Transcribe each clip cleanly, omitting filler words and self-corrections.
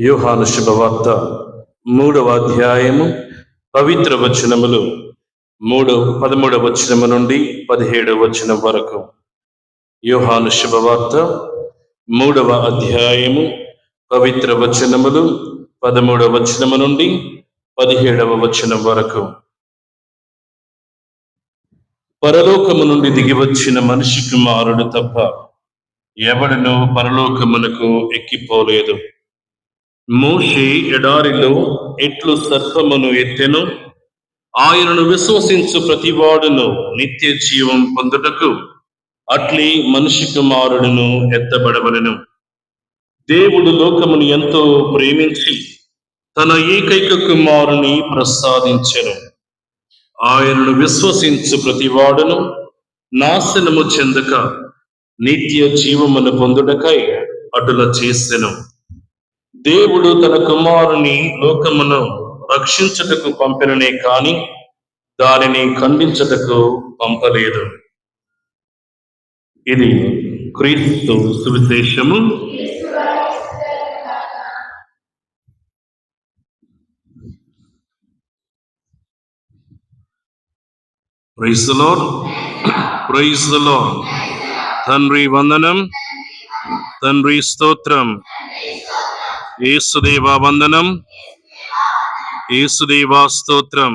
యోహాను శుభవార్త 3వ అధ్యాయము పవిత్ర వచనములు 13వ వచనము నుండి 17వ వచనం వరకు. యోహాను శుభవార్త 3వ అధ్యాయము పవిత్ర వచనములు 13వ వచనము నుండి 17వ వచనం వరకు. పరలోకము నుండి దిగి వచ్చిన మనిషి కుమారుడు తప్ప ఎవడనూ పరలోకమునకు ఎక్కిపోలేదు. మోషే ఎడారిలో ఎట్లు సర్పమును ఎత్తెను, ఆయనను విశ్వసించు ప్రతివాడును నిత్య జీవం పొందుటకు అట్లే మనిషి కుమారుడును ఎత్తబడవలెను. దేవుడు లోకమును ఎంతో ప్రేమించి తన ఏకైక కుమారుని ప్రసాదించెను. ఆయనను విశ్వసించు ప్రతివాడును నాశనము చెందక నిత్య జీవమును పొందుటకై అటుల చేసెను. దేవుడు తన కుమారుని లోకమును రక్షించుటకు పంపిననే కాని దానిని ఖండించుటకు పంపలేదు. ఇది క్రీస్తు సువిశేషము. Praise the lord, praise the lord. తండ్రి వందనం, తండ్రి స్తోత్రం. యేసుదేవా వందనం, యేసుదేవా స్తోత్రం.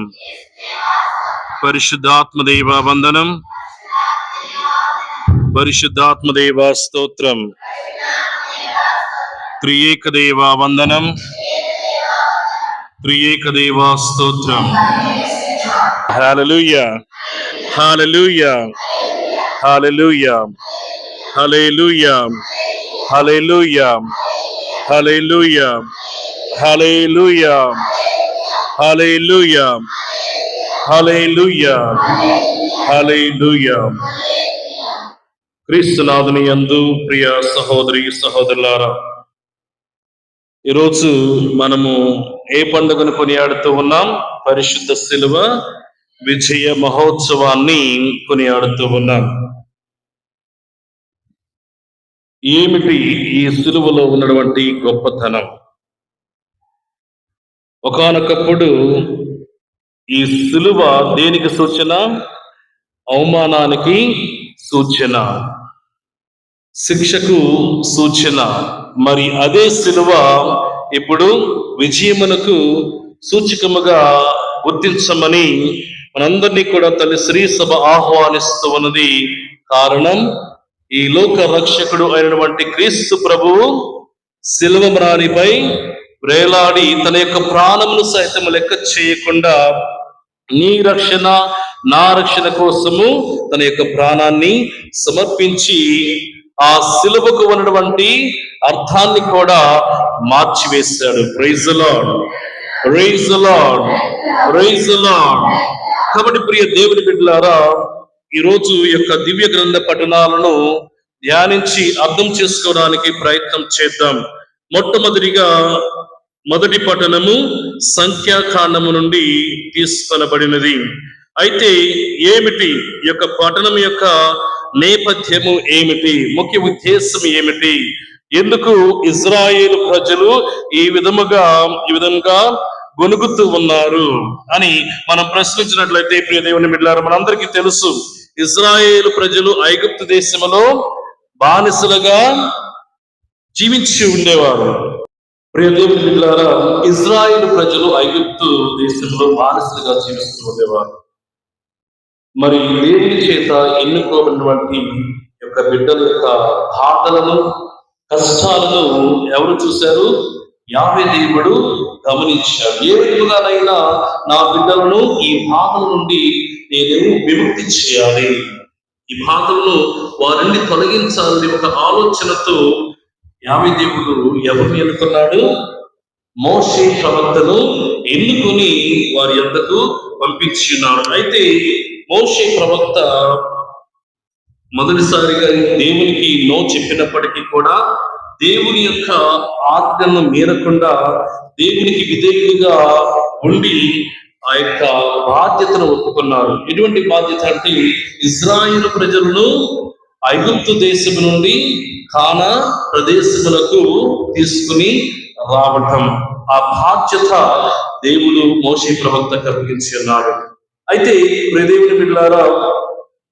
పరిశుద్ధాత్మదేవా వందనం, పరిశుద్ధాత్మదేవా స్తోత్రం. త్రియేకదేవా వందనం, త్రియేకదేవా స్తోత్రం. హల్లెలూయా, హల్లెలూయా, హల్లెలూయా, హల్లెలూయా, హల్లెలూయా, హల్లెలూయా, హల్లెలూయా, హల్లెలూయా, హల్లెలూయా, హల్లెలూయా. క్రీస్తునాథుని యందు ప్రియ సహోదరి సహోదరులారా, ఈరోజు మనము ఏ పండుగను కొనియాడుతూ ఉన్నాం? పరిశుద్ధ శిలువ విజయ మహోత్సవాన్ని కొనియాడుతూ ఉన్నాం. ఏమిటి ఈ సిలువలో ఉన్నటువంటి గొప్పతనం? ఒకానొకప్పుడు ఈ సిలువ దేనికి సూచన? అవమానానికి సూచన, శిక్షకు సూచన. మరి అదే సిలువ ఇప్పుడు విజయమునకు సూచకముగా గుర్తించమని మనందరినీ కూడా తల్లి శ్రీ సభ ఆహ్వానిస్తూ ఉన్నది. కారణం, ఈ లోక రక్షకుడు అయినటువంటి క్రీస్తు ప్రభువు శిలువ మ్రానిపై వేలాడి తన యొక్క ప్రాణమును సైతం లెక్క చేయకుండా నీ రక్షణ నా రక్షణ కోసము తన యొక్క ప్రాణాన్ని సమర్పించి ఆ శిలువకు ఉన్నటువంటి అర్థాన్ని కూడా మార్చివేశాడు. Praise the lord, praise the lord, praise the Lord. కాబట్టి ప్రియ దేవుని బిడ్డలారా, ఈరోజు యొక్క దివ్య గ్రంథ పఠనాలను ధ్యానించి అర్థం చేసుకోవడానికి ప్రయత్నం చేద్దాం. మొట్టమొదటిగా మొదటి పఠనము సంఖ్యాకాండము నుండి తీసుకొనబడినది. అయితే ఏమిటి ఈ యొక్క పఠనం యొక్క నేపథ్యము ఏమిటి? ముఖ్య ఉద్దేశం ఏమిటి? ఎందుకు ఇజ్రాయేలు ప్రజలు ఈ విధంగా గొనుగుతూ ఉన్నారు అని మనం ప్రశ్నించినట్లయితే, ప్రియ దేవుని బిడ్డలారా, మనందరికీ తెలుసు, ఇజ్రాయేలు ప్రజలు ఐగుప్తు దేశంలో బానిసలుగా జీవించి ఉండేవారు. ప్రియ దేవుని బిడ్డలారా, ఇజ్రాయేలు ప్రజలు ఐగుప్తు దేశంలో బానిసలుగా జీవిస్తూ ఉండేవారు. మరి దేవుని చేత ఎన్నుకోబడినటువంటి యొక్క బిడ్డల యొక్క బాధలను, కష్టాలను ఎవరు చూశారు? యావే దేవుడు గమనించాడు. ఏ విధంగానైనా నా బిడ్డలను ఈ బాధల నుండి నేను విముక్తి చేయాలి, ఈ బాధలను వారిని తొలగించాలని ఒక ఆలోచనతో యావే దేవుడు ఎవరిని ఎన్నుకున్నాడు? మోషే ప్రవక్తను ఎన్నుకొని వారి యొద్దకు పంపించున్నాడు. అయితే మోషే ప్రవక్త మొదటిసారిగా దేవునికి నో చెప్పినప్పటికీ కూడా దేవుని యొక్క ఆజ్ఞను మీరకుండా దేవునికి విధేయుడిగా ఉండి ఆ యొక్క బాధ్యతను ఒప్పుకున్నారు. ఎటువంటి బాధ్యత అంటే, ఇజ్రాయేలు ప్రజలను ఐగుప్తు దేశం నుండి కానా ప్రదేశములకు తీసుకుని రావటం, ఆ బాధ్యత దేవుడు మోషే ప్రవక్తకు అప్పగించి ఉన్నాడు. అయితే దేవుని బిడ్డలారా,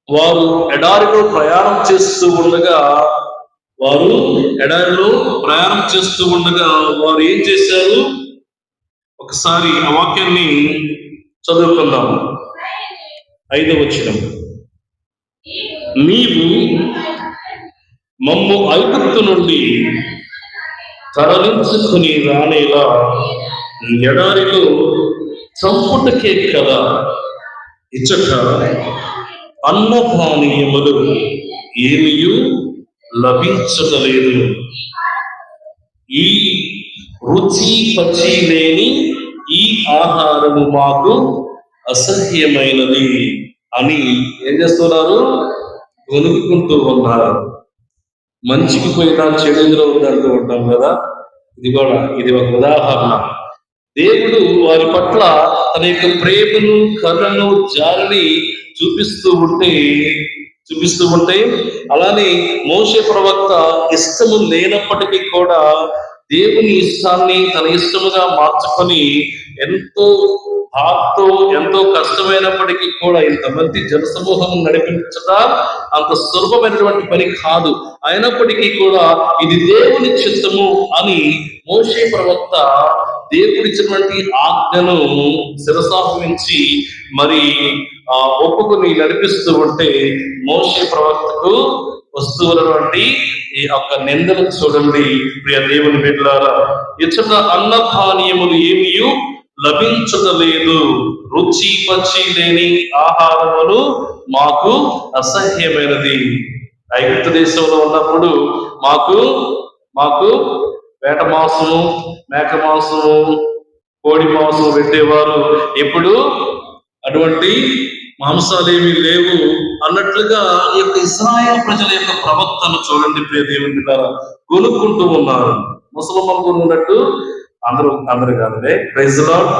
వారు ఎడారిలో ప్రయాణం చేస్తూ ఉండగా వారు ఏం చేశారు? ఒకసారి ఆ వాక్యాన్ని చదువుకుందాం. 5వ వచనం. నీవు మమ్ము ఐగుప్తు నుండి తరలించుకుని రానేలా ఎడారిలో చంపుటకే కదా ఇచ్చట అన్నపానీయములు ఏమియు లభించలేదు. ఈ రుచి పచి లేని ఈ ఆహారము మాకు అసహ్యమైనది అని ఏం చేస్తున్నారు? గొనుక్కుంటూ ఉన్నారు. మంచికి పోయినా చెడులో ఉందంటూ ఉంటాం కదా, ఇది ఒక ఉదాహరణ. దేవుడు వారి పట్ల తన యొక్క ప్రేమను, కరుణను, జాలిని చూపిస్తూ ఉంటే అలానే మోషే ప్రవక్త ఇష్టము లేనప్పటికీ కూడా దేవుని ఇష్టాన్ని తన ఇష్టముగా మార్చుకొని ఎంతో కష్టమైనప్పటికీ కూడా ఇంతమంది జనసమూహం నడిపించడం అంత సులభమైనటువంటి పని కాదు. అయినప్పటికీ కూడా ఇది దేవుని చిత్తము అని మోషే ప్రవక్త దేవుడిచ్చినటువంటి ఆజ్ఞను శిరసాహించి మరి ఒప్పుకుని నడిపిస్తూ ఉంటే మోషే ప్రవక్తకు వస్తువులటువంటి ఈ యొక్క నిందలు చూడండి ప్రియ దేవుని బిడ్డలారా. ఇచ్చట అన్నపానీయములు ఏమీ లభించలేదు, రుచి పచి లేని ఆహారములు మాకు అసహ్యమైనది. ఐగుప్తు దేశంలో ఉన్నప్పుడు మాకు వేట మాంసము, మేక మాంసము, కోడి మాంసము పెట్టేవారు. ఇప్పుడు అటువంటి మాంసాలేమీ లేవు అన్నట్లుగా ఈ యొక్క ఇశ్రాయేలు ప్రజల యొక్క ప్రవక్తను చూడండి ప్రియ దేవుని బిడ్డలారా, కొనుక్కుంటూ ఉన్నారు. ముసలమ్మలు కొనున్నట్టు అందరూ కాదండి. Praise lord.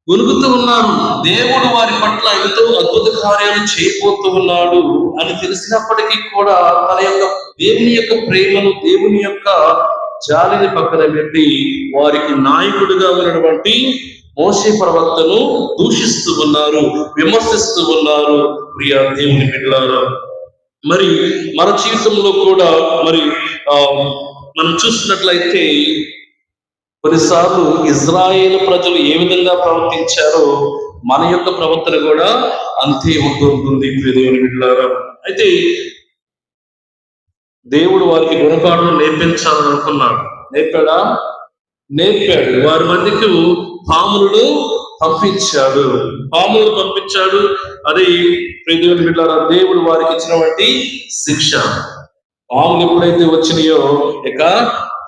కొనుక్కుతూ ఉన్నారు. దేవుడు వారి పట్ల ఎంతో అద్భుత కార్యాలు చేయబోతూ ఉన్నాడు అని తెలిసినప్పటికీ కూడా తన యొక్క దేవుని యొక్క ప్రేమను, దేవుని యొక్క జాలిని పక్కన పెట్టి వారికి నాయకుడిగా ఉన్నటువంటి మోషే ప్రవక్తను దూషిస్తూ ఉన్నారు, విమర్శిస్తూ ఉన్నారు. ప్రియ దేవుని బిడ్డలారా, మరి మన జీవితంలో కూడా మనం చూసినట్లయితే కొన్నిసార్లు ఇజ్రాయేలు ప్రజలు ఏ విధంగా ప్రవర్తించారో మన యొక్క ప్రవర్తన కూడా అంతే ఉంటుంది దేవుని బిడ్డలారా. అయితే దేవుడు వారికి గుణపాఠం నేర్పించాలని అనుకున్నాడు. నేర్పాడు. వారి మధ్యకు పాములను పంపించాడు. అది దేవుని బిడ్డలారా, దేవుడు వారికి ఇచ్చినటువంటి శిక్ష. పాములు ఎప్పుడైతే వచ్చినాయో ఇక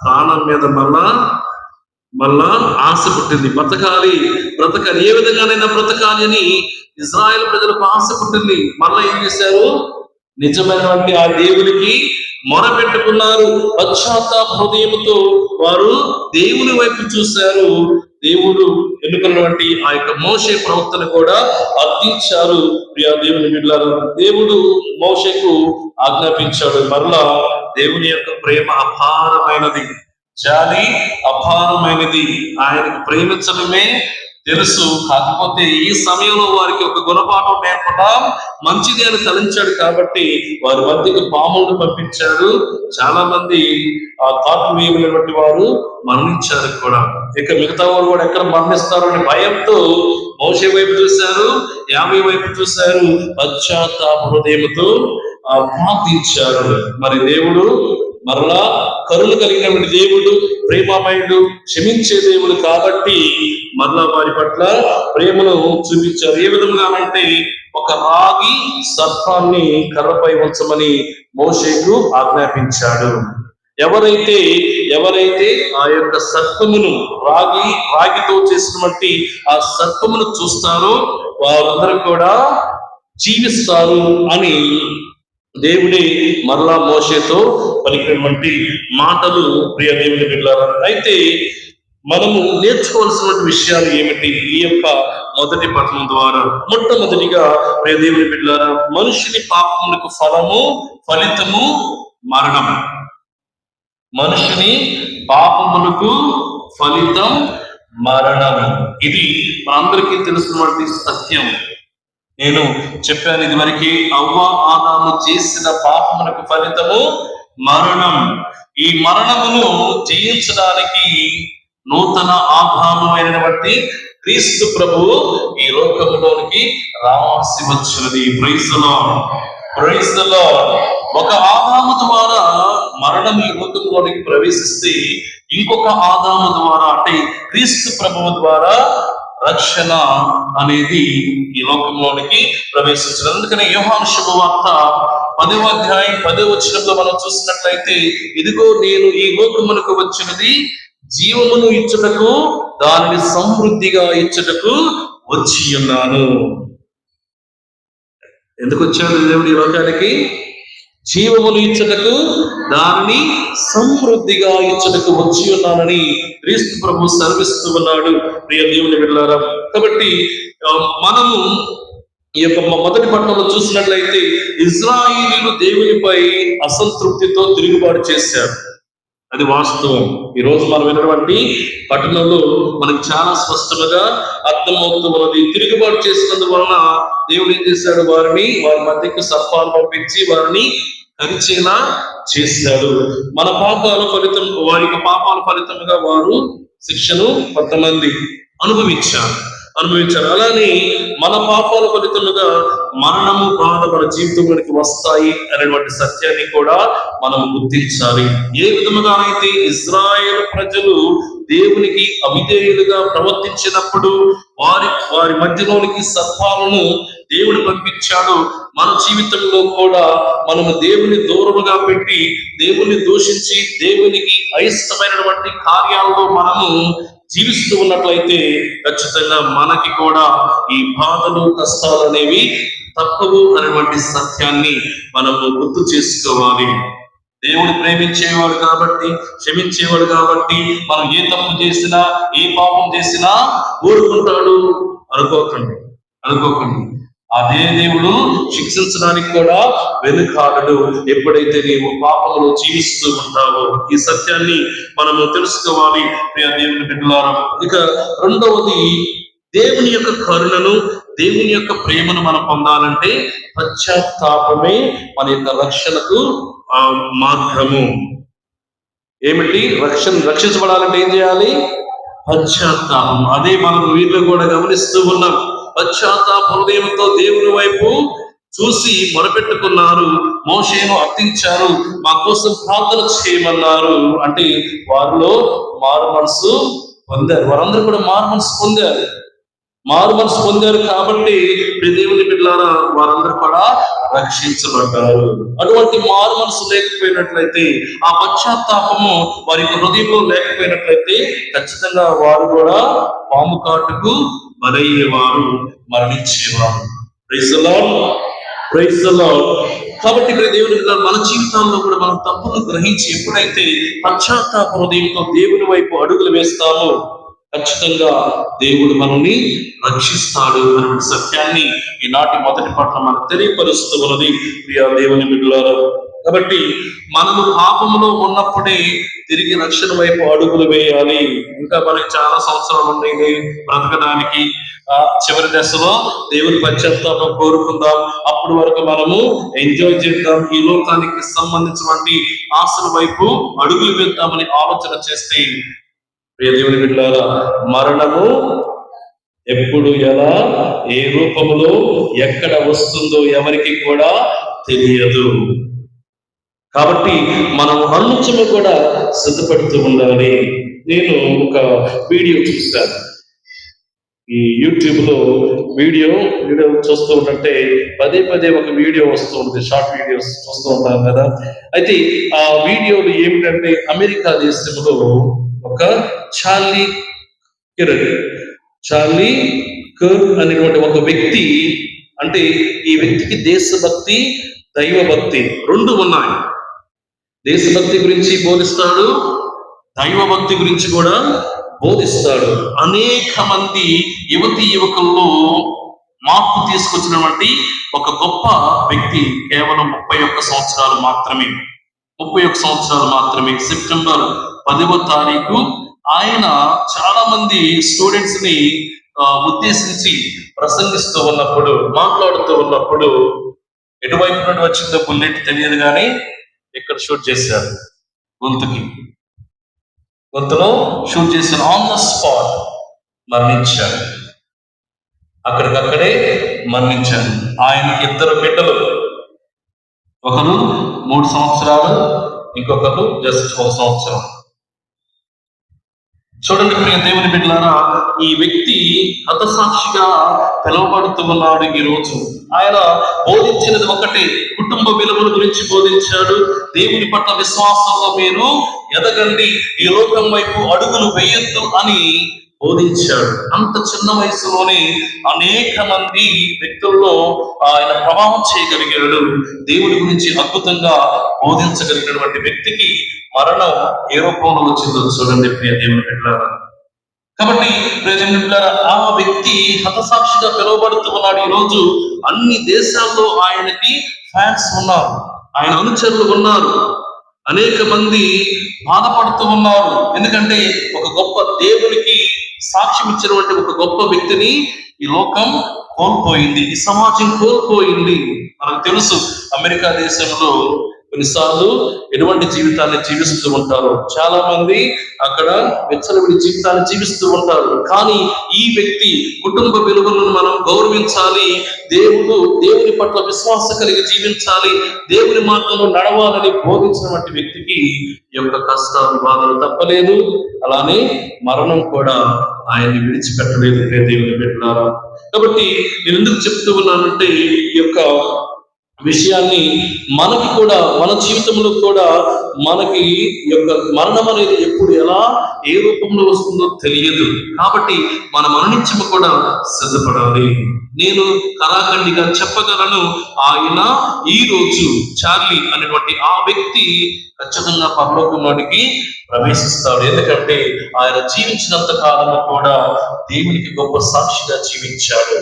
ప్రాణం మీద మళ్ళా ఆశ పుట్టింది. బ్రతకాలి, ఏ విధంగానైనా బ్రతకాలి అని ఇజ్రాయేల్ ప్రజలకు ఆశ పుట్టింది. మళ్ళా ఏం చేశారు? నిజమైనటువంటి ఆ దేవునికి మొరపెట్టుకున్నారు. పశ్చాత్తాప హృదయంతో వారు దేవుని వైపు చూశారు. దేవుడు ఎన్నుకున్నటువంటి ఆ యొక్క మోషే ప్రవక్తను కూడా అర్థించారు. ప్రియ దేవుని బిడ్డలారా, దేవుడు మోషేకు ఆజ్ఞాపించాడు. మరలా దేవుని యొక్క ప్రేమ అపారమైనది, జాలి అపారమైనది. ఆయనకు ప్రేమించడమే తెలుసు. కాకపోతే ఈ సమయంలో వారికి ఒక గుణపాఠం నేర్పడం మంచిది అని తలంచాడు కాబట్టి వారి మధ్యకు పాములను పంపించాడు. చాలా మంది ఆ కాటు వేయబడినటువంటి వారు మరణించారు కూడా. ఇక మిగతా వారు కూడా ఎక్కడ మరణిస్తారు అని భయంతో మోషే వైపు చూశారు, యాభై వైపు చూశారు. పశ్చాత్తాప హృదయంతో ప్రార్థించారు. మరి దేవుడు మరలా కరుణ కలిగినటువంటి దేవుడు, ప్రేమమయుడు, క్షమించే దేవుడు కాబట్టి మరలా వారి పట్ల ప్రేమను చూపించారు. ఏ విధంగా అంటే ఒక రాగి సర్పాన్ని కర్రపై ఉంచమని మోషేకు ఆజ్ఞాపించాడు. ఎవరైతే ఆ యొక్క సర్పమును రాగితో చేసినటువంటి ఆ సర్పమును చూస్తారో వారందరూ కూడా జీవిస్తారు అని దేవుడే మరలా మోషేతో పలికినటువంటి మాటలు ప్రియ దేవుని బిడ్డలారా. అయితే మనము నేర్చుకోవాల్సిన విషయాలు ఏమిటి ఈ యొక్క మొదటి పఠనం ద్వారా? మొట్టమొదటిగా ప్రియ దేవుని బిడ్డలారా, మనుషుని పాపములకు ఫలితము మరణం. మనుషుని పాపములకు ఫలితం మరణం. ఇది మనందరికీ తెలిసినటువంటి సత్యం. నేను చెప్పాను ఇదివరకు, అవ్వ ఆదాము చేసిన పాపములకు ఫలితము మరణం. ఈ మరణమును జయించడానికి నూతన ఆదాము అయినటువంటి క్రీస్తు ప్రభువు ఈ లోకంలోనికి రావాల్సి వచ్చినది. Praise the lord, praise the lord. ఒక ఆదాము ద్వారా మరణం ఈ లోకంలోనికి ప్రవేశిస్తే ఇంకొక ఆదాము ద్వారా, అంటే క్రీస్తు ప్రభువు ద్వారా రక్షణ అనేది ఈ లోకంలోనికి ప్రవేశించదు. అందుకని యోహాను శుభవార్త 10వ అధ్యాయం 10వ వచనంలో మనం చూసినట్లయితే, ఇదిగో నేను ఈ లోకమునకు వచ్చినది జీవమును ఇచ్చుటకు, దానిని సమృద్ధిగా ఇచ్చుటకు వచ్చి ఉన్నాను. ఎందుకు వచ్చాడు దేవుడు ఈ లోకానికి? జీవమును ఇచ్చుటకు, దానిని సమృద్ధిగా ఇచ్చుటకు వచ్చి ఉన్నానని క్రీస్తు ప్రభు సెలవిస్తూ ఉన్నాడు. ప్రియ దేవుని బిడ్డలారా, కాబట్టి మనము ఈ యొక్క మొదటి పట్టణంలో చూసినట్లయితే ఇజ్రాయేలీయులు దేవునిపై అసంతృప్తితో తిరుగుబాటు చేశారు. అది వాస్తవం. ఈ రోజు మనం విన్నటువంటి పట్టణంలో మనకి చాలా స్పష్టంగా అర్థమవుతూ ఉన్నది. తిరుగుబాటు చేసినందువలన దేవుడు ఏం చేశాడు? వారి మధ్యకు సర్పాలు పంపించి వారిని కరిచేలా చేశాడు. మన పాపాల ఫలితం, వారి యొక్క పాపాల ఫలితంగా వారు శిక్షను కొంతమంది అనుభవించారు. అలానే మన పాపాల ఫలితముగా మరణము, బాధ మన జీవితంలోనికి వస్తాయి అనేటువంటి సత్యాన్ని కూడా మనం గుర్తించాలి. ఏ విధముగా అయితే ఇశ్రాయేలు ప్రజలు దేవునికి అవిధేయులుగా ప్రవర్తించినప్పుడు వారి మధ్యలోనికి సర్పాలను దేవుడు పంపించాడు, మన జీవితంలో కూడా మనము దేవుని దూరముగా పెట్టి, దేవుని దూషించి, దేవునికి అయిష్టమైనటువంటి కార్యాలలో మనము జీవిస్తూ ఉన్నట్లయితే ఖచ్చితంగా మనకి కూడా ఈ బాధలు, కష్టాలు అనేవి తప్పవు అనేటువంటి సత్యాన్ని మనము గుర్తు చేసుకోవాలి. దేవుడు ప్రేమించేవాడు కాబట్టి, క్షమించేవాడు కాబట్టి మనం ఏ తప్పు చేసినా, ఏ పాపం చేసినా ఊరుకుంటాడు అనుకోకండి. అదే దేవుడు శిక్షించడానికి కూడా వెనుకాడడు, ఎప్పుడైతే నీవు పాపములో జీవిస్తూ ఉంటావో. ఈ సత్యాన్ని మనము తెలుసుకోవాలి ప్రియ దేవుని బిడ్డలారా. ఇక రెండవది, దేవుని యొక్క కరుణను, దేవుని యొక్క ప్రేమను మనం పొందాలంటే పశ్చాత్తాపమే మన యొక్క రక్షణకు మార్గము. ఏమిటి? రక్షించబడాలంటే ఏం చేయాలి? పశ్చాత్తాపం. అదే మనం వీరిలో కూడా గమనిస్తూ ఉన్నాం. పశ్చాత్తాప హృదయంతో దేవుని వైపు చూసి మొరపెట్టుకున్నారు, మోషేను అర్థించారు, మా కోసం ప్రార్థన చేయమన్నారు. అంటే వారిలో మారు మనసు పొందారు. వారందరూ కూడా మారు మనసు పొందారు కాబట్టి దేవుని బిడ్డలారా, వారందరూ కూడా రక్షించబడ్డారు. అటువంటి మారు మనసు లేకపోయినట్లయితే, ఆ పశ్చాత్తాపము వారి హృదయంలో లేకపోయినట్లయితే ఖచ్చితంగా వారు కూడా పాము కాటుకు బలయ్యేవారు, మరణించేవారు. Praise the lord, praise the Lord. కాబట్టి దేవుని మన జీవితాల్లో కూడా మనం తప్పును గ్రహించి ఎప్పుడైతే పశ్చాత్తాప హృదయంతో దేవుని వైపు అడుగులు వేస్తామో ఖచ్చితంగా దేవుడు మనల్ని రక్షిస్తాడు అనే సత్యాన్ని ఈనాటి మొదటి పట్ల మనకు తెలియపరుస్తూ ఉన్నది ప్రియ దేవుని బిడ్డలారా. కాబట్టి మనము పాపములో ఉన్నప్పుడే తిరిగి రక్షణ వైపు అడుగులు వేయాలి. ఇంకా మనకి చాలా సంవత్సరాలు ఉన్నాయి బ్రతకడానికి. చివరి దశలో దేవుని పశ్చాత్తాపం కోరుకుందాం. అప్పటి వరకు మనము ఎంజాయ్ చేద్దాం, ఈ లోకానికి సంబంధించినటువంటి ఆశల వైపు అడుగులు వేద్దామని ఆలోచన చేస్తే ప్రియ దేవుని బిడ్డలారా, మరణము ఎప్పుడు, ఎలా, ఏ రూపంలో, ఎక్కడ వస్తుందో ఎవరికి కూడా తెలియదు. కాబట్టి మనం అనుచము కూడా సిద్ధపడుతూ ఉండాలి. నేను ఒక వీడియో చూశాను. ఈ యూట్యూబ్ లో వీడియో చూస్తూ ఉంటే పదే ఒక వీడియో వస్తూ ఉంటుంది, షార్ట్ వీడియోస్ చూస్తూ ఉంటాం కదా. అయితే ఆ వీడియోలు ఏమిటంటే, అమెరికా దేశంలో ఒక చార్లీ కర్క్ అనేటువంటి ఒక వ్యక్తి, అంటే ఈ వ్యక్తికి దేశభక్తి, దైవభక్తి రెండు ఉన్నాయి. దేశభక్తి గురించి బోధిస్తాడు, దైవభక్తి గురించి కూడా బోధిస్తాడు. అనేక మంది యువకుల్లో మార్పు తీసుకొచ్చినటువంటి ఒక గొప్ప వ్యక్తి. కేవలం 31 సంవత్సరాలు మాత్రమే. 31 సంవత్సరాలు మాత్రమే. సెప్టెంబర్ 10వ తారీఖు ఆయన చాలా మంది స్టూడెంట్స్ ని ఉద్దేశించి ప్రసంగిస్తూ ఉన్నప్పుడు, మాట్లాడుతూ ఉన్నప్పుడు ఎటువైపు నుండి వచ్చిందో బుల్లెట్ తెలియదు కానీ ఇక్కడ షూట్ చేశారు గొంతులో షూట్ చేసిన ఆన్ ద స్పాట్ మరణించాడు. అక్కడికక్కడే మరణించాడు. ఆయనకి 2 బిడ్డలు, ఒకరు 3 సంవత్సరాలు, ఇంకొకరు జస్ట్ 1 సంవత్సరం. చూడండి ప్రియ దేవుని బిడ్డలారా, ఈ వ్యక్తి హతసాక్షిగా పిలువబడుతూ ఉన్నాడు. ఈ రోజు ఆయన బోధించినది ఒకటే, కుటుంబ విలువల గురించి బోధించాడు. దేవుని పట్ల విశ్వాసంలో మీరు ఎదగండి, ఈ లోకం వైపు అడుగులు వేయొద్దు అని బోధించాడు. అంత చిన్న వయసులోనే అనేక మంది వ్యక్తుల్లో ఆయన ప్రభావం చేయగలిగాడు. దేవుడి గురించి అద్భుతంగా బోధించగలిగినటువంటి వ్యక్తికి మరణం ఏ రూపంలో వచ్చిందో చూడండి ప్రియ దేవుని బిడ్డలారా. కాబట్టి ప్రియ దేవుని బిడ్డలారా, ఆ వ్యక్తి హతసాక్షిగా పిలువబడుతూ ఉన్నాడు. ఈరోజు అన్ని దేశాల్లో ఆయనకి ఫ్యాన్స్ ఉన్నారు, ఆయన అనుచరులు ఉన్నారు. అనేక మంది బాధపడుతూ ఉన్నారు. ఎందుకంటే ఒక గొప్ప దేవునికి సాక్ష్యం ఇచ్చినటువంటి ఒక గొప్ప వ్యక్తిని ఈ లోకం కోల్పోయింది, ఈ సమాజం కోల్పోయింది. మనకు తెలుసు అమెరికా దేశంలో కొన్నిసార్లు ఎటువంటి జీవితాన్ని జీవిస్తూ ఉంటారు. చాలా మంది అక్కడ వెచ్చలవిడి జీవితాన్ని జీవిస్తూ ఉంటారు. కానీ ఈ వ్యక్తి కుటుంబ విలువలను మనం గౌరవించాలి, దేవుని పట్ల విశ్వాస కలిగి జీవించాలి, దేవుని మార్గంలో నడవాలని బోధించినటువంటి వ్యక్తికి ఈ యొక్క కష్టాలు బాధలు తప్పలేదు. అలానే మరణం కూడా ఆయన్ని విడిచిపెట్టలేదు దేవుని బిడ్డలారా. కాబట్టి నేను ఎందుకు చెప్తూ ఉన్నానంటే, ఈ యొక్క విషయాన్ని మనకి కూడా, మన జీవితంలో కూడా మనకి యొక్క మరణం అనేది ఎప్పుడు ఎలా ఏ రూపంలో వస్తుందో తెలియదు. కాబట్టి మన మరణించము కూడా సిద్ధపడాలి. నేను కరాఖండిగా చెప్పగలను, ఆయన ఈ రోజు చార్లీ అనేటువంటి ఆ వ్యక్తి ఖచ్చితంగా పరలోకంలోనికి ప్రవేశిస్తాడు. ఎందుకంటే ఆయన జీవించినంత కాలంలో కూడా దేవునికి గొప్ప సాక్షిగా జీవించాడు.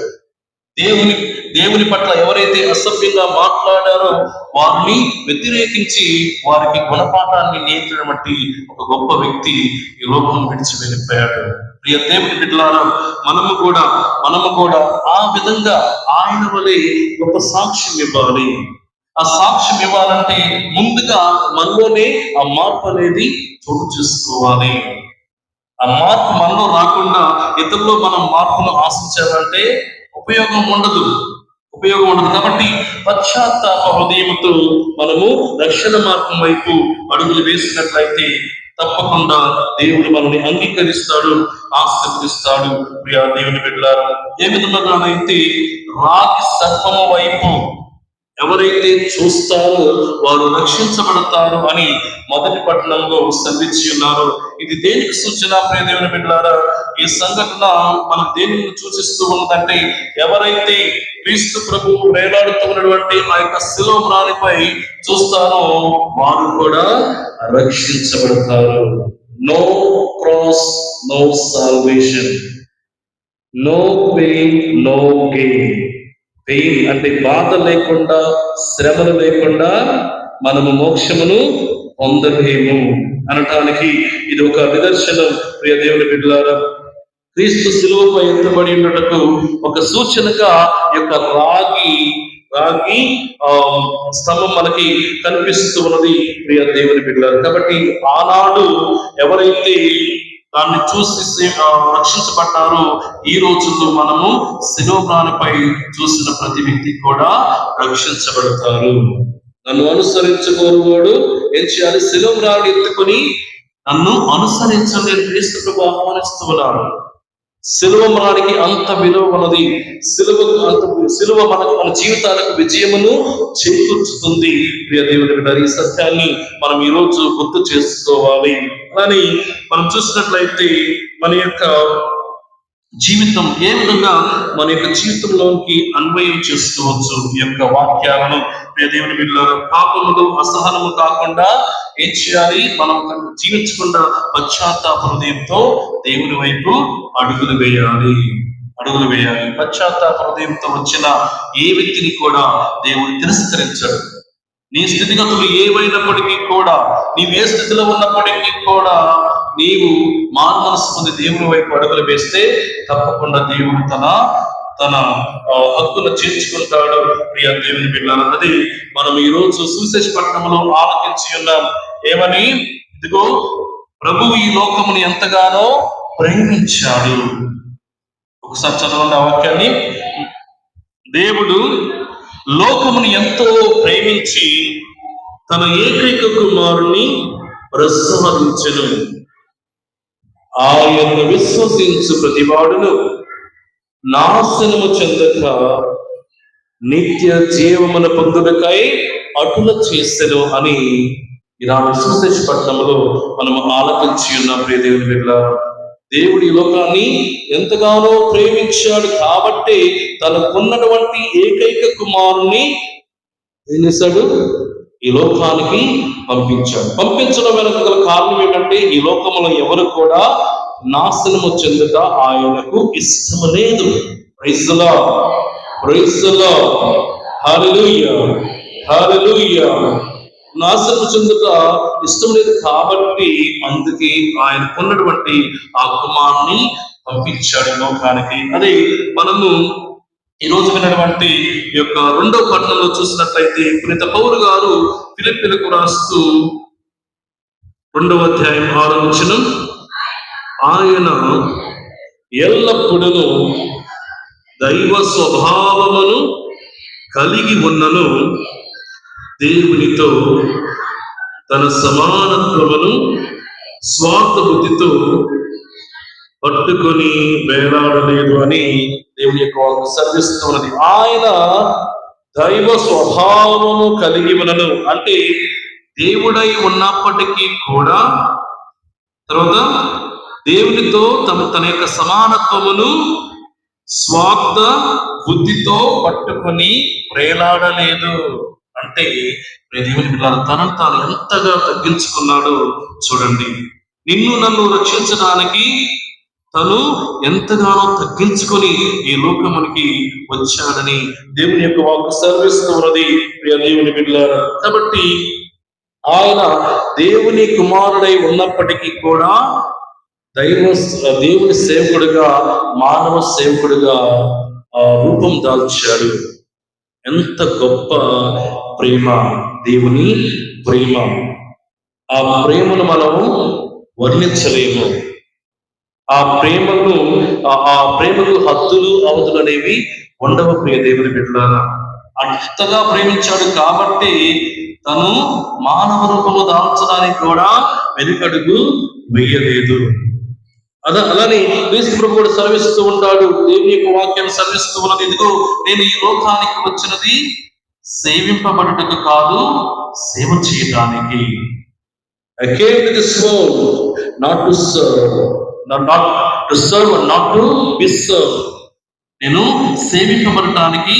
దేవుని పట్ల ఎవరైతే అసభ్యంగా మాట్లాడారో వారిని వ్యతిరేకించి వారికి గుణపాఠాన్ని నేర్పినటువంటి ఒక గొప్ప వ్యక్తి ఈ లోకం విడిచి వెళ్ళిపోయాడు. ప్రియ దేవుని బిడ్డలారా, మనము కూడా ఆ విధంగా ఆయన వలె గొప్ప సాక్ష్యం ఇవ్వాలి. ఆ సాక్ష్యం ఇవ్వాలంటే ముందుగా మనలోనే ఆ మార్పు అనేది చోటు చేసుకోవాలి. ఆ మార్పు మనలో రాకుండా ఇతరుల్లో మనం మార్పును ఆశించాలంటే ఉపయోగం ఉండదు. కాబట్టి పశ్చాత్తాప హృదయంతో మనము రక్షణ మార్గం వైపు అడుగులు వేసినట్లయితే తప్పకుండా దేవుడు మనల్ని అంగీకరిస్తాడు, ఆశీర్వదిస్తాడు. ప్రియ దేవుని బిడ్డలారా, ఏ విధంగానైతే రాగి సర్పము వైపు ఎవరైతే చూస్తారో వారు రక్షించబడతారు అని మొదటి పట్టణంలో సెలవిచ్చి ఉన్నారు. ఇది దేనికి సూచన ప్రియ దేవుని బిడ్డలారా? ఈ సంఘటన మనకు దేనిని సూచిస్తూ ఉన్నదంటే, ఎవరైతే క్రీస్తు ప్రభువు వేలాడుతూ ఉన్నటువంటి ఆ యొక్క శిలువ మ్రానిపై చూస్తారో వారు కూడా రక్షించబడతారు. No cross, no salvation, no pain, no gain. Pain అంటే బాధ లేకుండా, శ్రమలు లేకుండా మనము మోక్షమును పొందలేము అనటానికి ఇది ఒక నిదర్శనం. ప్రియ దేవుని బిడ్డలారా, క్రీస్తు శిలువపై ఎత్తబడి ఉన్నటకు ఒక సూచనగా యొక్క రాగి స్తంభం మనకి కనిపిస్తూ ఉన్నది ప్రియ దేవుని బిడ్డలారా. కాబట్టి ఆనాడు ఎవరైతే దాన్ని చూసి రక్షించబడ్డారు, ఈ రోజుల్లో మనము శిలువపై చూసిన ప్రతి వ్యక్తి కూడా రక్షించబడతారు. నన్ను అనుసరించుకోరువాడు ఏం చేయాలి? శిలువరాన్ని ఎత్తుకొని నన్ను అనుసరించండి క్రీస్తు ప్రభు ఆహ్వానిస్తూ ఉన్నారు. శిలువ మరణానికి అంత విలువ ఉన్నది. శిలువ మన జీవితాలకు విజయమును చేకూర్చుతుంది. ప్రియ దేవుని బిడ్డ, ఈ సత్యాన్ని మనం ఈ రోజు గుర్తు చేసుకోవాలి. కానీ మనం చూసినట్లయితే మన యొక్క జీవితం ఏ విధంగా మన యొక్క జీవితంలోకి అన్వయం చేసుకోవచ్చు ఈ యొక్క వాక్యాలను. దేవుని బిడ్డలారా, పాపములు అసహనము కాకుండా ఏం చేయాలి? మనం జీవించకుండా పశ్చాత్తాప హృదయంతో దేవుని వైపు అడుగులు వేయాలి. పశ్చాత్తాప హృదయంతో వచ్చిన ఏ వ్యక్తిని కూడా దేవుడు తిరస్కరించడు. నీ స్థితిగతులు ఏమైనప్పటికీ కూడా, నీవు ఏ స్థితిలో ఉన్నప్పటికీ కూడా, నీవు మారు మనసు పొంది దేవుని వైపు అడుగులు వేస్తే తప్పకుండా దేవుడు తన హక్కును చేర్చుకుంటాడు. ప్రియ దేవుని బిడ్డలారా, అది మనం ఈ రోజు సువిశేష పట్టణంలో ఆలకించి ఉన్నాం. ఏమని? ఇదిగో ప్రభువు ఈ లోకమును ఎంతగానో ప్రేమించాడు. ఒకసారి చదవండి ఆ వాక్యాన్ని. దేవుడు లోకమును ఎంతో ప్రేమించి తన ఏకైక కుమారుని ప్రసాదించెను. ఆయనను విశ్వసించు ప్రతివాడును నాశనము చెందక నిత్య జీవమును పొందుటకై అటుల చేసెను అని ఈనాడు సువిశేష పట్టణంలో మనము ఆలకించి ఉన్న ప్రియ దేవుని బిడ్డలారా, దేవుడు ఈ లోకాన్ని ఎంతగానో ప్రేమించాడు కాబట్టి తనకున్నటువంటి ఏకైక కుమారుని ఏం చేశాడు? ఈ లోకానికి పంపించాడు. పంపించడం వెనక గల కారణం ఏంటంటే, ఈ లోకంలో ఎవరు కూడా నాశనము చెందుట ఆయనకు ఇష్టం లేదు. Praise the lord, praise the Lord, hallelujah, hallelujah. నాశనం చెందుట ఇష్టం లేదు కాబట్టి అందుకే ఆయనకున్నటువంటి ఆ కుమారుని పంపించాడు లోకానికి. అదే మనము ఈ రోజు విన్నటువంటి ఈ యొక్క 2వ పట్టణంలో చూసినట్లయితే, పునీత పౌలు గారు ఫిలిప్పీలకు రాస్తూ 2వ అధ్యాయం 6వ వచనం, ఆయన ఎల్లప్పుడూ దైవ స్వభావమును కలిగి ఉన్నను, దేవునితో తన సమానత్వమును స్వార్థ బుద్ధితో పట్టుకొని వేలాడలేదు అని దేవుని యొక్క వాక్కు సెలవిస్తున్నది. ఆయన దైవ స్వభావము కలిగి ఉన్నను అంటే దేవుడై ఉన్నప్పటికీ కూడా, తర్వాత దేవునితో తన యొక్క సమానత్వమును స్వార్థ బుద్ధితో పట్టుకొని వేలాడలేదు. అంటే దేవుని బిడ్డలారా, తనను తాను ఎంతగా తగ్గించుకున్నాడో చూడండి. నిన్ను నన్ను రక్షించడానికి తను ఎంతగానో తగ్గించుకొని ఈ లోకమునికి వచ్చాడని దేవుని యొక్క వాక్కు సెలవిస్తున్నది. ప్రియ దేవుని బిడ్డలారా, కాబట్టి ఆయన దేవుని కుమారుడై ఉన్నప్పటికీ కూడా దేవుని సేవకుడుగా, మానవ సేవకుడుగా రూపం దాల్చాడు. ఎంత గొప్ప ప్రేమ దేవుని ప్రేమ! ఆ ప్రేమను మనము వర్ణించలేము. ఆ ప్రేమకు హద్దులు అవధులు అనేవి ఉండవు. ప్రియ దేవుని బిడ్డలారా, అంతగా ప్రేమించాడు కాబట్టి తను మానవ రూపము దాల్చడానికి కూడా వెనుకడుగు వేయలేదు. అలానే క్రీస్తు ప్రభు కూడా సెలవిస్తూ ఉంటాడు. దేవుని యొక్క వాక్యాన్ని సెలవిస్తూ ఉన్నది, ఇదిగో నేను ఈ లోకానికి వచ్చినది సేవింపబడుటకు కాదు, సేవ చేయడానికి. I came to this world not to serve, not to serve and not to be served. నేను సేవింపబడటానికి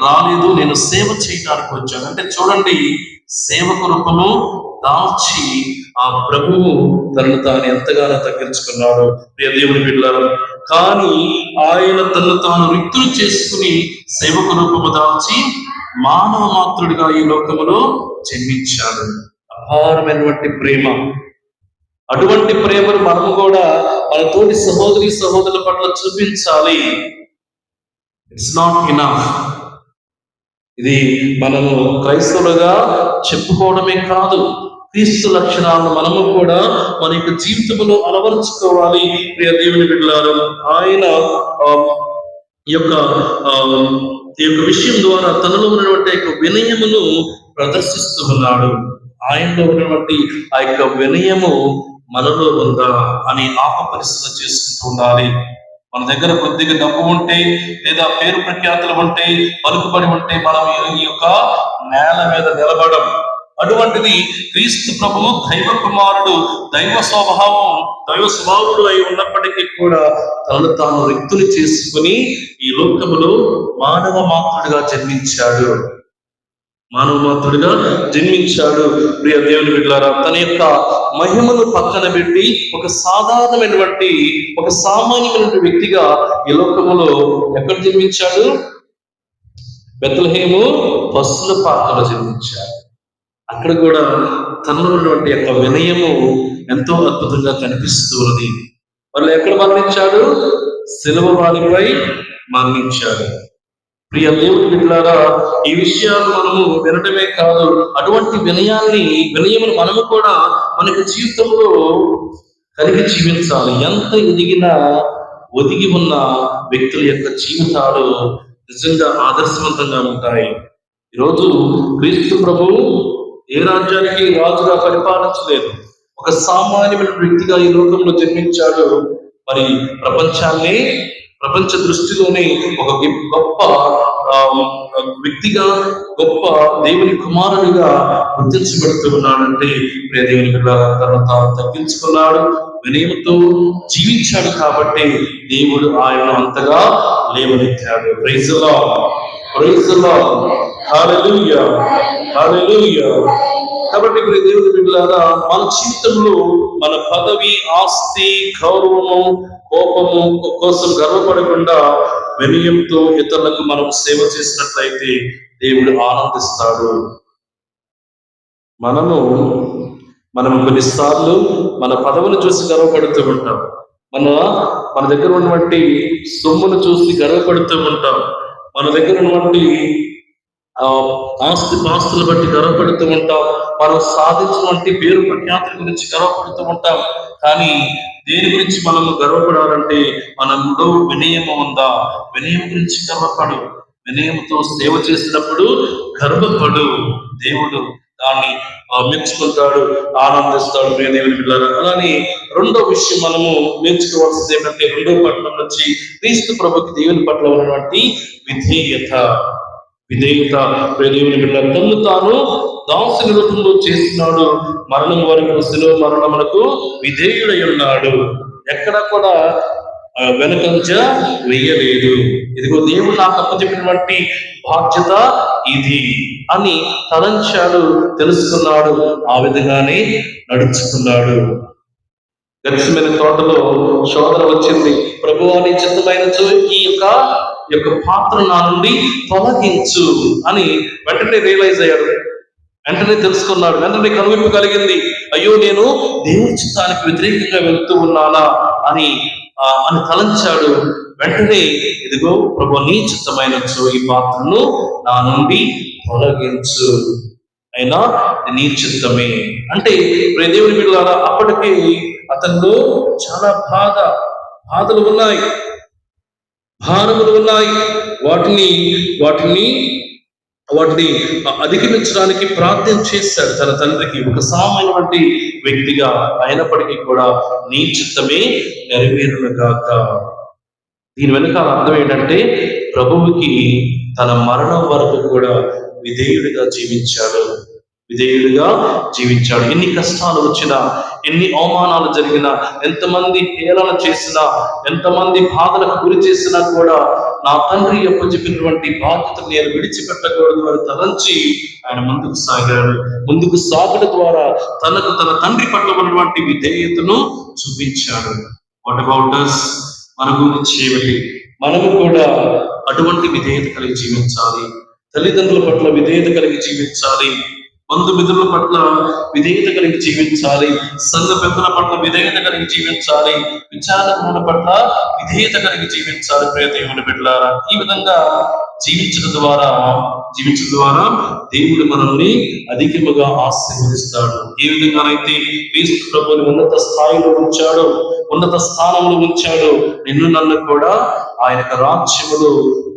రాలేదు, నేను సేవ చేయడానికి వచ్చాను. అంటే చూడండి, సేవకు రూపము దాల్చి ఆ ప్రభువు తనను తాను ఎంతగానో తగ్గించుకున్నాడు. ప్రియ దేవుని బిడ్డలారా, కానీ ఆయన తనను తాను రిక్తులు చేసుకుని సేవకు రూపము దాల్చి మానవ మాత్రుడిగా ఈ లోకములో జన్మించాడు. అపారమైనటువంటి ప్రేమ. అటువంటి ప్రేమను మనము కూడా మన తోటి సహోదరి సహోదరుల పట్ల చూపించాలి. It's not enough. ఇది మనము క్రైస్తవులుగా చెప్పుకోవడమే కాదు, క్రీస్తు లక్షణాలను మనము కూడా మన యొక్క జీవితంలో అలవరుచుకోవాలి. ప్రియ దేవుని బిడ్డలారా, ఆయన ఈ యొక్క విషయం ద్వారా తనలో ఉన్నటువంటి యొక్క వినయమును ప్రదర్శిస్తూ ఉన్నాడు. ఆయనలో ఉన్నటువంటి ఆ యొక్క వినయము మనలో ఉందా అని ఆత్మపరిశీలన చేసుకుంటూ ఉండాలి. మన దగ్గర కొద్దిగా డబ్బు ఉంటే, లేదా పేరు ప్రఖ్యాతులు ఉంటే, పలుకుబడి ఉంటే మనం ఈ యొక్క నేల మీద నిలబడం. అటువంటిది క్రీస్తు ప్రభువు దైవ కుమారుడు, దైవ స్వభావుడు అయి ఉన్నప్పటికీ కూడా తనను తాను రిక్తులు చేసుకుని ఈ లోకములో మానవ మాత్రుడిగా జన్మించాడు. ప్రియ దేవుని బిడ్డలారా, తన యొక్క మహిమను పక్కన పెట్టి ఒక సాధారణమైనటువంటి, ఒక సామాన్యమైనటువంటి వ్యక్తిగా ఈ లోకములో ఎక్కడ జన్మించాడు? బెత్లెహేము పశుల పాకలో జన్మించాడు. అక్కడ కూడా తనలో ఉన్నటువంటి యొక్క వినయము ఎంతో అద్భుతంగా కనిపిస్తూ ఉన్నది. వాళ్ళు ఎక్కడ మరణించాడు? సిలువ వారిపై మరణించాడు. ప్రియ దేవుడి బిడ్డలారా, ఈ విషయాలు మనము వినటమే కాదు, అటువంటి వినయమును మనము కూడా మనకి జీవితంలో కలిగి జీవించాలి. ఎంత ఎదిగినా ఒదిగి ఉన్న వ్యక్తుల యొక్క జీవితాలు నిజంగా ఆదర్శవంతంగా ఉంటాయి. ఈరోజు క్రీస్తు ప్రభువు ఏ రాజ్యానికి రాజుగా పరిపాలించలేదు. ఒక సామాన్యమైన వ్యక్తిగా ఈ లోకంలో జన్మించాడు. మరి ప్రపంచ దృష్టిలోనే ఒక గొప్ప వ్యక్తిగా, గొప్ప దేవుని కుమారుడిగా గుర్తించబడుతూ ఉన్నాడంటే ప్రియ దేవుని తను తాను తగ్గించుకున్నాడు, వినయంతో జీవించాడు. కాబట్టి దేవుడు ఆయనను అంతగా లేవనెత్తాడు. Praise the lord, praise the Lord, hallelujah, hallelujah. కాబట్టి ఇప్పుడు దేవుని బిడ్డలారా, మన జీవితంలో మన పదవి, ఆస్తి, గౌరవము, కోపము కోసం గర్వపడకుండా వినయంతో ఇతరులకు మనం సేవ చేసినట్లయితే దేవుడు ఆనందిస్తాడు. మనం కొన్నిసార్లు మన పదవులు చూసి గర్వపడుతూ ఉంటాం. మన దగ్గర ఉన్నటువంటి సొమ్మును చూసి గర్వపడుతూ ఉంటాం. మన దగ్గర ఉన్నటువంటి పాస్తులు బట్టి గర్వపడుతూ ఉంటాం. మనం సాధించినటువంటి పేరు ప్రఖ్యాతుల గురించి గర్వపడుతూ ఉంటాం. కానీ దేని గురించి మనము గర్వపడాలంటే మనలో వినయము ఉందా? వినయం గురించి గర్వపడు. వినయంతో సేవ చేసినప్పుడు గర్వపడు. దేవుడు దాన్ని మెచ్చుకుంటాడు, ఆనందిస్తాడు. దేవుని పిల్లలు అలానే రెండో విషయం మనము నేర్చుకోవాల్సింది ఏంటంటే, రెండో పట్ల నుంచి క్రీస్తు ప్రభుకి దేవుని పట్ల ఉన్నటువంటి విధేయత. దేవుని పిల్లలు తను తాను దాసుని రూపంలో చేస్తున్నాడు. మరణం వరకు, శిలువ మరణమునకు విధేయుడై ఉన్నాడు. ఎక్కడ కూడా వెనకంజ వెయ్యలేదు. ఇదిగో దేవుడు నాకు అప్పచెప్పినటువంటి బాధ్యత ఇది అని తలంచాడు, తెలుసుకున్నాడు. ఆ విధంగానే నడుచుకున్నాడు. గెత్సేమనే తోటలో శోధన వచ్చింది. ప్రభువా, నీ చిత్తమైన ఈ యొక్క పాత్ర నా నుండి తొలగించు అని వెంటనే రియలైజ్ అయ్యాడు, వెంటనే తెలుసుకున్నాడు, వెంటనే కనువిప్పు కలిగింది. అయ్యో, నేను దేవుని చిత్తానికి వ్యతిరేకంగా వెళ్తూ ఉన్నానా అని తలంచాడు. వెంటనే ఇదిగో ప్రభు, నీ చిత్తమైన ఈ పాత్రను నా నుండి తొలగించు, అయినా నీ చిత్తమే అంటే దేవుని బిడ్డలారా, అప్పటికి అతనిలో చాలా బాధలు ఉన్నాయి, భారములు ఉన్నాయి. వాటిని అధిగమించడానికి ప్రార్థన చేశాడు తన తండ్రికి. ఒక సామాన్యమైన వ్యక్తిగా అయినప్పటికీ కూడా నీ చిత్తమే నెరవేరునుగాక. దీని వెనకాల అర్థం ఏంటంటే, ప్రభువుకి తన మరణం వరకు కూడా విధేయుడిగా జీవించాడు. ఎన్ని కష్టాలు వచ్చినా, ఎన్ని అవమానాలు జరిగినా, ఎంతమంది హేళన చేసినా, ఎంతమంది బాధలకు గురి చేసినా కూడా నా తండ్రి చెప్పినటువంటి బాధ్యతను నేను విడిచిపెట్టకూడదు అని తలంచి ఆయన ముందుకు సాగడం ద్వారా తన తండ్రి పట్ల ఉన్నటువంటి విధేయతను చూపించాడు. What about us? మన గురించి ఏమిటి? మనము కూడా అటువంటి విధేయత కలిగి జీవించాలి. తల్లిదండ్రుల పట్ల విధేయత కలిగి జీవించాలి. బంధుమిత్రుల పట్ల విధేయత కలిగి జీవించాలి. సంఘ పెద్దల పట్ల విధేయత కలిగి జీవించాలి. విచారకుల పట్ల విధేయత కలిగి జీవించాలి. ప్రియ దేవుని బిడ్డలారా, ఈ విధంగా జీవించడం ద్వారా దేవుడు మనల్ని అధికముగా ఆశీర్వదిస్తాడు. ఏ విధంగానైతే క్రీస్తు ప్రభువుని ఉన్నత స్థాయిలో ఉంచాడో, ఉన్నత స్థానంలో ఉంచాడు, నిన్ను నన్ను కూడా ఆయన రాజ్యములో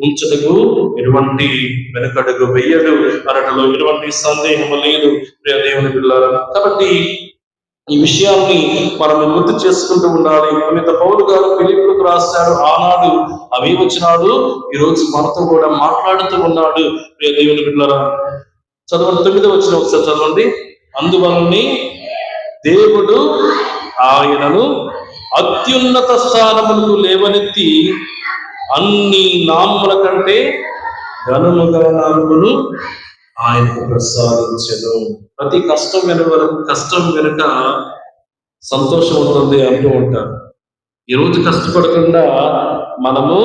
ఉంచటకు ఎటువంటి వెనకడుగు వెయ్యడు అనటలో ఎటువంటి సందేహము లేదు. ప్రియ దేవుని బిడ్డలారా, కాబట్టి ఈ విషయాన్ని మనం గుర్తు చేసుకుంటూ ఉండాలి. పునీత పౌలు గారు ఫిలిప్పీయులకు రాశాడు. ఆనాడు అవి వచ్చినాడు, ఈరోజు మనతో కూడా మాట్లాడుతూ ఉన్నాడు. ప్రియ దేవుని బిడ్డలారా, చదవండి, 9వ వచనం ఒకసారి చదవండి. అందువలనే దేవుడు ఆయనను అత్యున్నత స్థానములకు లేవనెత్తి అన్ని నామముల కంటే ఘనముగా నామమును ఆయనకు ప్రసాదించెను. ప్రతి కష్టం వెనుక సంతోషం ఉంటుంది అంటూ ఉంటారు. ఈరోజు కష్టపడకుండా మనము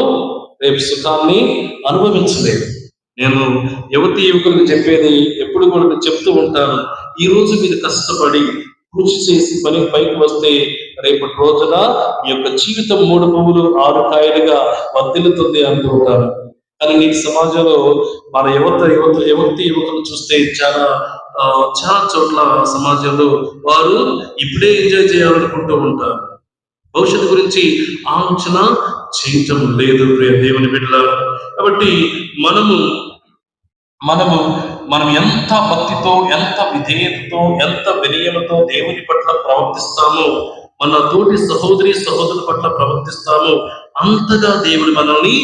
రేపు సుఖాన్ని అనుభవించలేదు. నేను యువతి యువకులకు చెప్పేది ఎప్పుడు కూడా నేను చెప్తూ ఉంటాను. ఈ రోజు మీరు కష్టపడి కృషి చేసి పైకి వస్తే రేపటి రోజున మీ యొక్క జీవితం 3 పువ్వులు 6 కాయలుగా వర్ధిల్లుతుంది అంటూ ఉంటారు. కానీ నేటి సమాజంలో మన యువతి యువకులు చూస్తే చాలా చోట్ల సమాజంలో వారు ఇప్పుడే ఎంజాయ్ చేయాలనుకుంటూ ఉంటారు. భవిష్యత్తు గురించి ఆలోచన చేయటం లేదు ప్రియ దేవుని బిడ్డలారా. కాబట్టి మనము మనము మనం ఎంత భక్తితో, ఎంత విధేయతతో, ఎంత వినయముతో దేవుని పట్ల ప్రవర్తిస్తామో, మన తోటి సహోదరుల పట్ల ప్రవర్తిస్తామో, అంతగా దేవుడు మనల్ని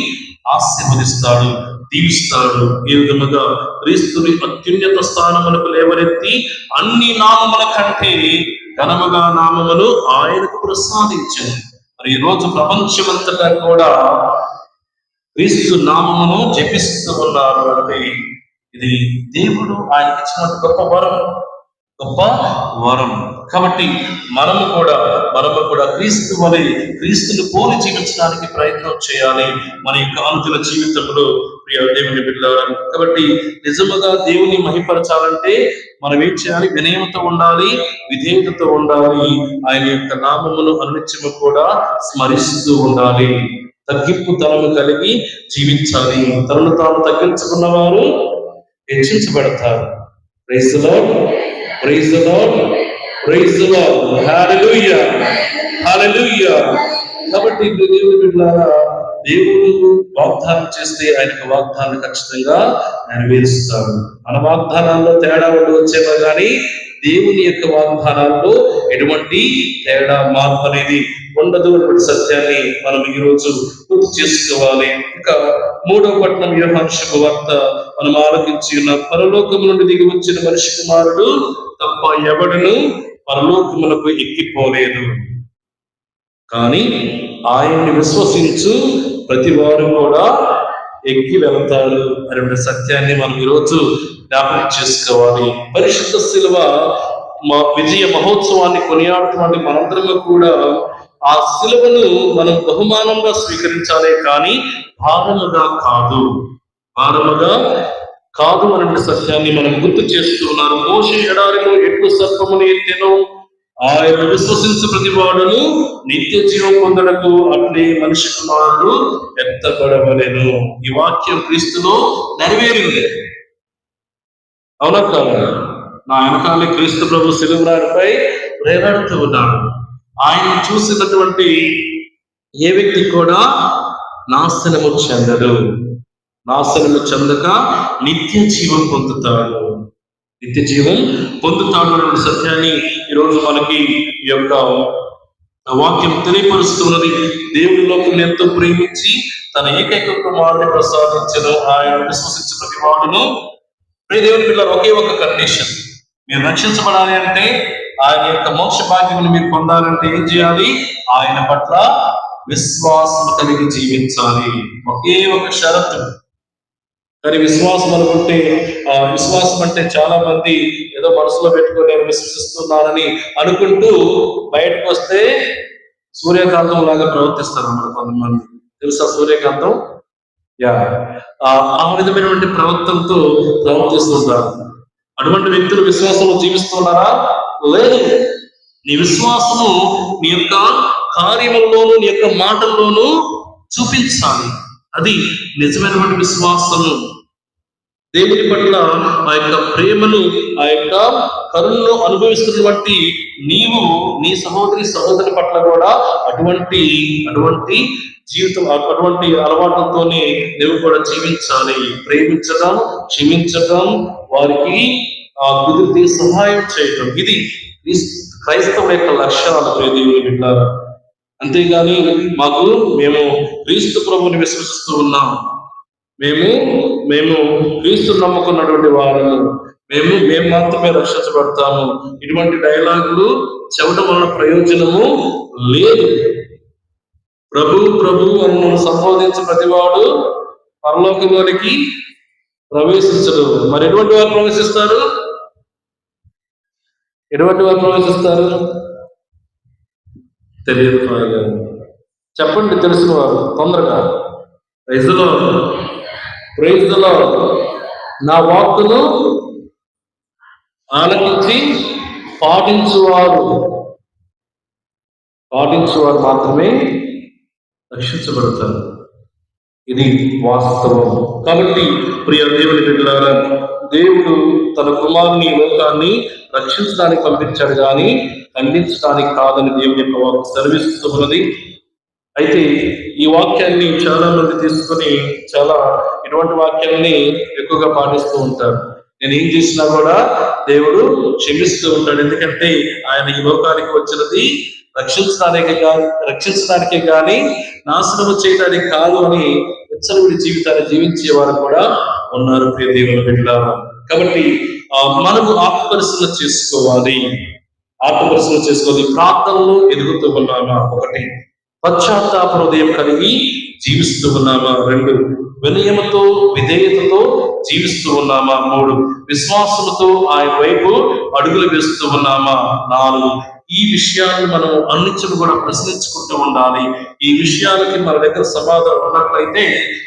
ఆశీర్వదిస్తాడు, దీవిస్తాడు. ఈ విధముగా క్రీస్తుని అత్యున్నత స్థానములకు లేవనెత్తి అన్ని నామముల కంటే ఘనముగా నామములు ఆయనకు ప్రసాదించారు. మరి ఈ రోజు ప్రపంచమంతటా కూడా క్రీస్తు నామమును జపిస్తూ ఉన్నారు. అంటే ఇది దేవుడు ఆయనకి ఇచ్చినటువంటి గొప్ప వరం. కాబట్టి మనము కూడా క్రీస్తుని పోలి జీవించడానికి ప్రయత్నం చేయాలి మన యొక్క అనుదిన జీవితంలో ప్రియ దేవుని బిడ్డలారా. కాబట్టి నిజముగా దేవుని మహిపరచాలంటే మనం ఏం చేయాలి? వినయంతో ఉండాలి, విధేయతతో ఉండాలి. ఆయన యొక్క నామమును అనునిత్యము కూడా స్మరిస్తూ ఉండాలి. తగ్గింపు తనము కలిగి జీవించాలి. తనను తాను తగ్గించుకున్న వారు హెచ్చించబడతారు. Praise the lord, praise the lord, praise the Lord. Hallelujah, hallelujah. కాబట్టి దేవుని బిడ్డలారా, దేవుడు వాగ్దానం చేస్తే ఆయనకు వాగ్దానం ఖచ్చితంగా నెరవేరుస్తాడు. మన వాగ్దానాల్లో తేడా వచ్చేవా కానీ దేవుని యొక్క వాగ్దానాల్లో ఎటువంటి తేడా మార్పు అనేది ఉండదు అటువంటి సత్యాన్ని మనం ఈ రోజు గుర్తు చేసుకోవాలి. ఇంకా 3వ పట్టణం యోహాను శుభవార్త మనం ఆలోచించి ఉన్న పరలోకము నుండి దిగి వచ్చిన మనిషి కుమారుడు తప్ప ఎవడును పరలోకములకు ఎక్కిపోలేదు, కానీ ఆయన్ని విశ్వసించు ప్రతి వారు కూడా ఎక్కి వెళ్తారు అనే సత్యాన్ని మనం ఈరోజు జ్ఞాపకం చేసుకోవాలి. పరిశుద్ధ శిలువ విజయ మహోత్సవాన్ని కొనియాడుతున్న మనందరము కూడా ఆ శిలువను మనం బహుమానంగా స్వీకరించాలి, కానీ భారముగా కాదు అనే సత్యాన్ని మనం గుర్తు చేస్తున్నారు. మోషే ఎడారిలో ఎట్లు సర్పమును ఎత్తెనో ఆయన విశ్వసించు ప్రతి వాడును నిత్య జీవం పొందడకు అట్లే మనిషి కుమారుడు ఎత్తబడవలెను. ఈ వాక్యం క్రీస్తులో నెరవేరింది. అవునా కాదు? నా వెనకాలే క్రీస్తు ప్రభు శిలువరాడిపై వేలాడుతూ ఉన్నాడు. ఆయన చూసినటువంటి ఏ వ్యక్తి కూడా నాశనము చెందక నిత్య జీవం పొందుతాడు అనే సత్యాన్ని ఈరోజు మనకి ఈ యొక్క వాక్యం తెలియపరుస్తున్నది. దేవుని లోకం ఎంతో ప్రేమించి తన ఏకైక కుమారుని ప్రసాదించను. ఆయన విశ్వసించిన ప్రతి వాడును. దేవుని పిల్లలు ఒకే ఒక కండిషన్, మీరు రక్షించబడాలి అంటే, ఆయన యొక్క మోక్ష భాగ్యమును మీరు పొందాలంటే ఏం చేయాలి? ఆయన పట్ల విశ్వాసం కలిగి జీవించాలి. ఒకే ఒక షరతు. కానీ విశ్వాసం అనుకుంటే విశ్వాసం అంటే చాలా మంది ఏదో మనసులో పెట్టుకొని నేను విశ్వసిస్తున్నానని అనుకుంటూ బయటకు వస్తే సూర్యకాంతం లాగా ప్రవర్తిస్తారు అన్నమాట కొంతమంది. తెలుసా సూర్యకాంతం? ఆ విధమైనటువంటి ప్రవర్తనతో ప్రవర్తిస్తుంటారు. అటువంటి వ్యక్తులు విశ్వాసంలో జీవిస్తున్నారా? లేదు. నీ విశ్వాసము నీ యొక్క కార్యముల్లోనూ నీ యొక్క మాటల్లోనూ చూపించాలి. అది నిజమైనటువంటి విశ్వాసము. దేవుని పట్ల ఆ యొక్క ప్రేమను, ఆ యొక్క కరుణను అనుభవిస్తున్నటువంటి నీవు నీ సహోదరి పట్ల కూడా అటువంటి జీవితం, అటువంటి అలవాట్లతోనే నువ్వు కూడా జీవించాలి. ప్రేమించడం, క్షమించడం, వారికి కుదిరితే సహాయం చేయటం, ఇది క్రైస్తవ యొక్క లక్ష్యాలు దేవుని బిడ్డలారా. అంతేగాని మేము క్రీస్తు ప్రభుని విశ్వసిస్తూ ఉన్నాం, మేము క్రీస్తు నమ్ముకున్నటువంటి వారము, మేము మాత్రమే రక్షించబడతాము, ఇటువంటి డైలాగులు చెప్పడం వలన ప్రయోజనము లేదు. ప్రభు అని సంబోధించిన ప్రతివాడు పరలోకంలోనికి ప్రవేశించడు. మరి ఎటువంటి వారు ప్రవేశిస్తారు? తెలియదు. చెప్పండి తెలిసిన వారు తొందరగా. Praise the lord, praise the lord. నా వాక్కును ఆలకించి పాటించువారు మాత్రమే రక్షించబడతారు. ఇది వాస్తవం. కాబట్టి ప్రియ దేవుని బిడ్డలారా, దేవుడు తన కుమారుని లోకాన్ని రక్షించడానికి పంపించాడు కానీ ఖండించడానికి కాదని దేవుని యొక్క వాక్కు సెలవిస్తున్నది. అయితే ఈ వాక్యాన్ని చాలా మంది తీసుకొని చాలా ఇటువంటి వాక్యాన్ని ఎక్కువగా పాటిస్తూ ఉంటారు. నేను ఏం చేసినా కూడా దేవుడు క్షమిస్తూ ఉంటాడు, ఎందుకంటే ఆయన ఈ లోకానికి వచ్చినది రక్షించడానికే కానీ నాశనము చేయడానికి కాదు అని విచ్చలవిడి జీవితాన్ని జీవించే వారు కూడా ఉన్నారు ప్రియ దేవుని బిడ్డలారా. కాబట్టి మనము ఆత్మపరిశీలన చేసుకోవాలి. ప్రార్థనలో ఎదుగుతూ ఉన్నామా? 1, పశ్చాత్తాప హృదయం కలిగి జీవిస్తూ ఉన్నామా? 2, వినయముతో విధేయతతో జీవిస్తూ ఉన్నామా? 3, విశ్వాసముతో ఆయన వైపు అడుగులు వేస్తూ ఉన్నామా? 4, ఈ విషయాలను మనం అన్నింటిని కూడా ప్రశ్నించుకుంటూ ఉండాలి. ఈ విషయాలకి మన దగ్గర సమాధానం ఉన్నట్లయితే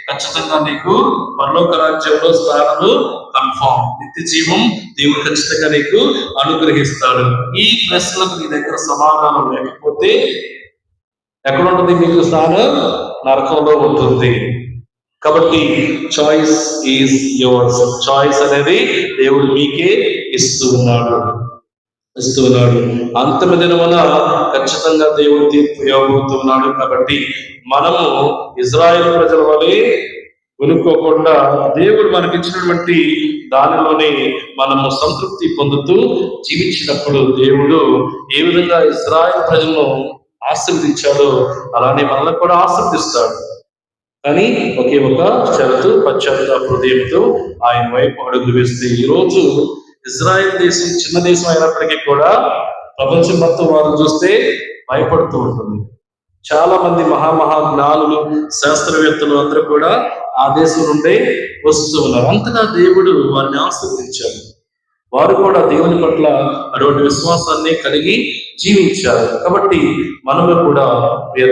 ఖచ్చితంగా నీకు పరలోక రాజ్యంలో స్థానము కన్ఫామ్, నిత్య జీవం దేవుడు ఖచ్చితంగా నీకు అనుగ్రహిస్తాడు. ఈ ప్రశ్నలకు నీ దగ్గర సమాధానం లేకపోతే ఎక్కడ ఉంటుంది? మీకు స్థానం నరకంలో ఉంటుంది. కాబట్టి చాయిస్ ఈజ్ యువర్స్. చాయిస్ అనేది దేవుడు మీకే ఇస్తూ ఉన్నాడు. అంతిమ దినమున ఖచ్చితంగా దేవుడు తీర్పు ఇవ్వబోతున్నాడు. కాబట్టి మనము ఇజ్రాయేల్ ప్రజల వలె కొనుక్కోకుండా దేవుడు మనకిచ్చినటువంటి దానిలోనే మనము సంతృప్తి పొందుతూ జీవించినప్పుడు దేవుడు ఏ విధంగా ఇజ్రాయేల్ ప్రజలను ఆశీర్వదించాడో అలానే మనల్ని కూడా ఆశీర్వదిస్తాడు. కానీ ఒకే ఒక షరతు, పశ్చాత్తాప హృదయంతో ఆయన వైపు అడుగులు వేస్తే. ఈరోజు ఇజ్రాయెల్ దేశం చిన్న దేశం అయినప్పటికీ కూడా ప్రపంచం మొత్తం వారు చూస్తే భయపడుతూ ఉంటుంది. చాలా మంది జ్ఞానులు, శాస్త్రవేత్తలు అందరూ కూడా ఆ దేశం నుండే వస్తూ ఉన్నారు. అంతగా దేవుడు వారిని ఆశీర్వదించాడు. వారు కూడా దేవుని పట్ల అటువంటి విశ్వాసాన్ని కలిగి జీవించారు. కాబట్టి మనము కూడా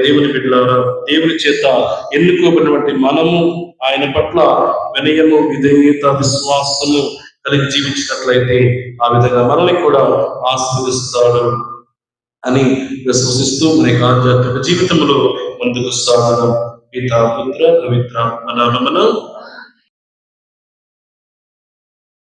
దేవుని బిడ్డలారా, దేవుని చేత ఎన్నుకోబడినటువంటి మనము ఆయన పట్ల వినయము, విధేయత, విశ్వాసము కలిగి జీవించినట్లయితే ఆ విధంగా మనల్ని కూడా ఆశీర్వదిస్తాడు అని విశ్వసిస్తూ మన యొక్క ఆధ్యాత్మిక జీవితంలో ముందుకు సాగడం. పితా, పుత్ర, పవిత్రాత్మ నామమున